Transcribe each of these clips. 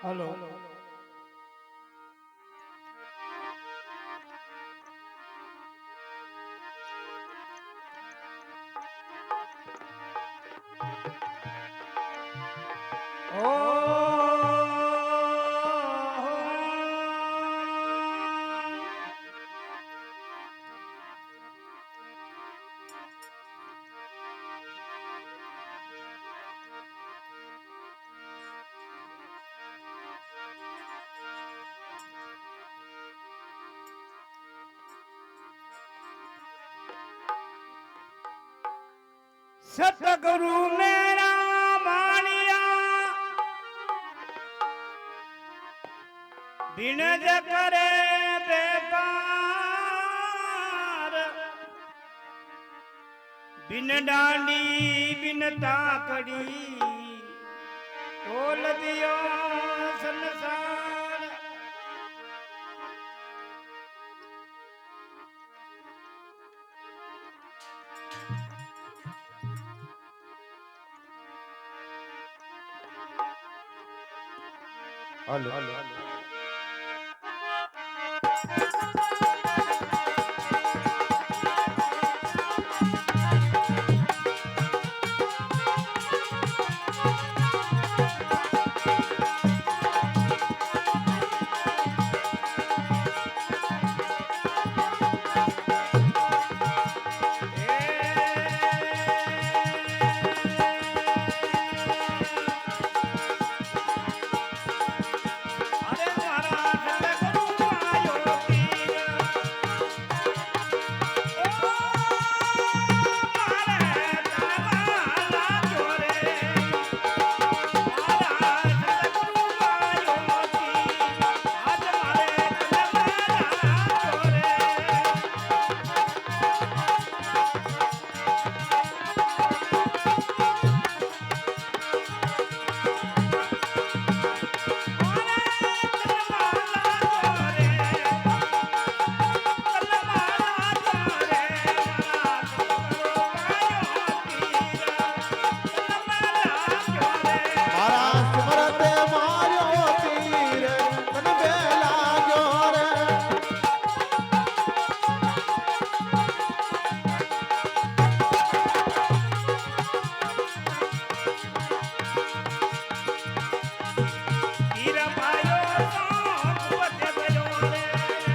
Hello. सतगुरु मेरा मानिया बिन करे बेपार बिन डांडी बिन ताकड़ी तोल दियो संसार। हेलो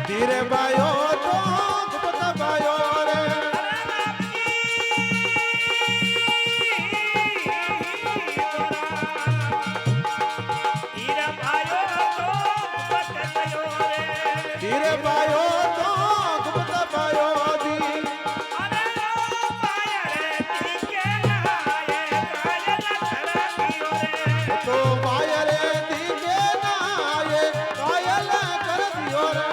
धीरे बायो तो गुप्त बायो रे धीरे बायो तो गुप्त बायो दी तो माया रे दीके ना ये कायल कर दियो रे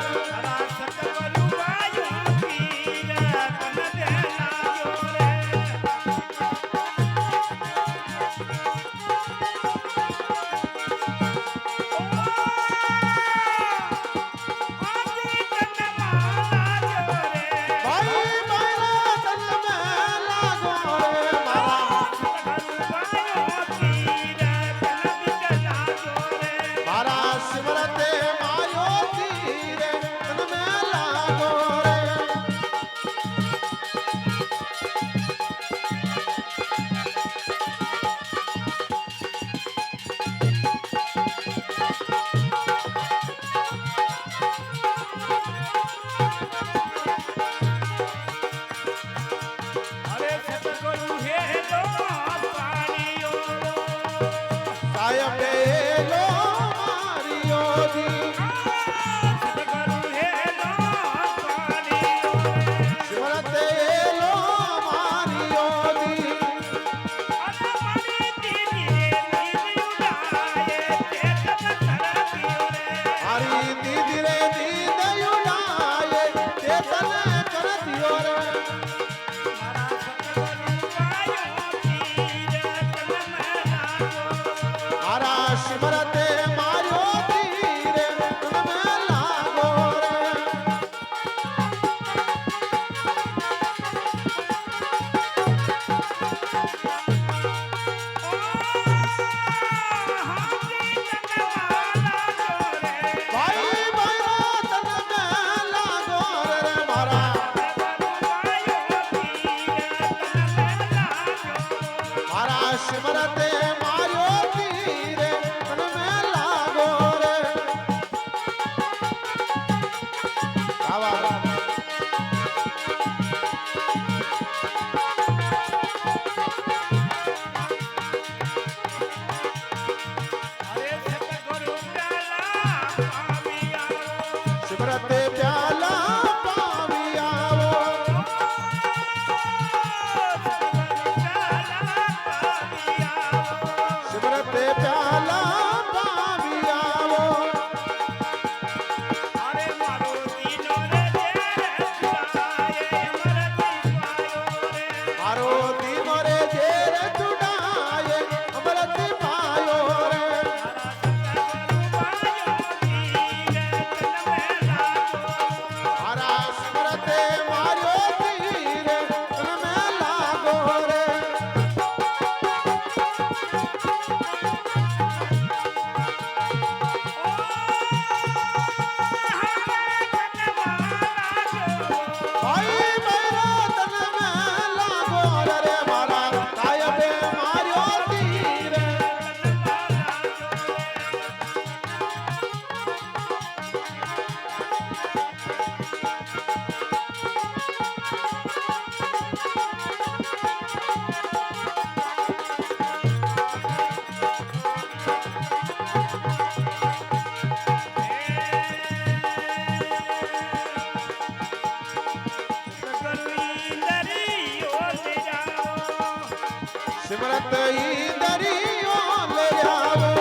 બેઈ દરિયો લે આવો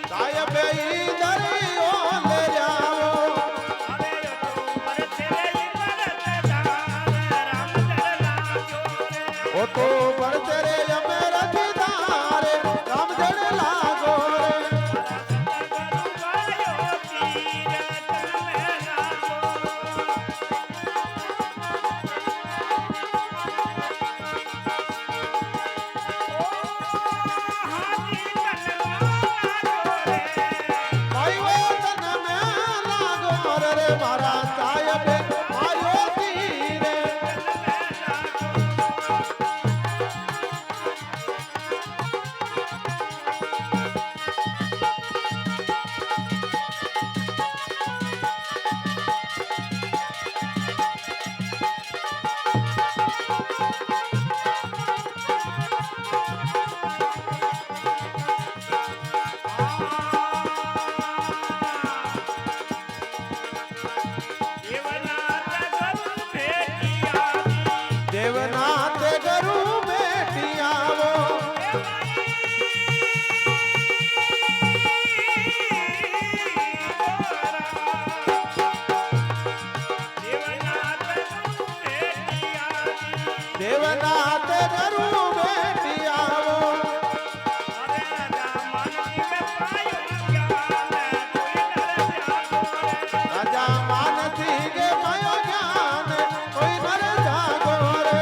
સાહેબ બેઈ દરિયો લે આવો ઓ તો બરતે રે અમે રખીદારે રામ જડ લાગો રે ભાઈઓ તને મે લાગો રે મારા સાહેબ આયો તીરે દેવનાથ ગરુ બેટી આવો દેવનાથ ગરુ બેટી આવો રાજા માનથી કે માયો જ્ઞાન કોઈ નર જાગો રે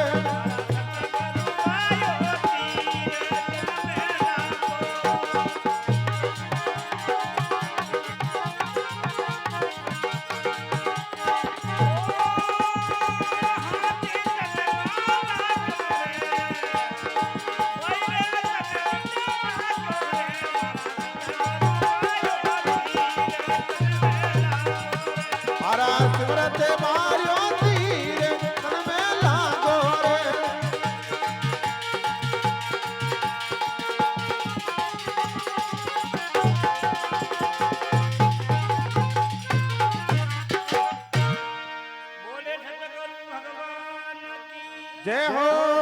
મારા સુરતે માર્યો તીરે તન મે લાગો રે બોલે સદગુરુ ભગવાન કી જય હો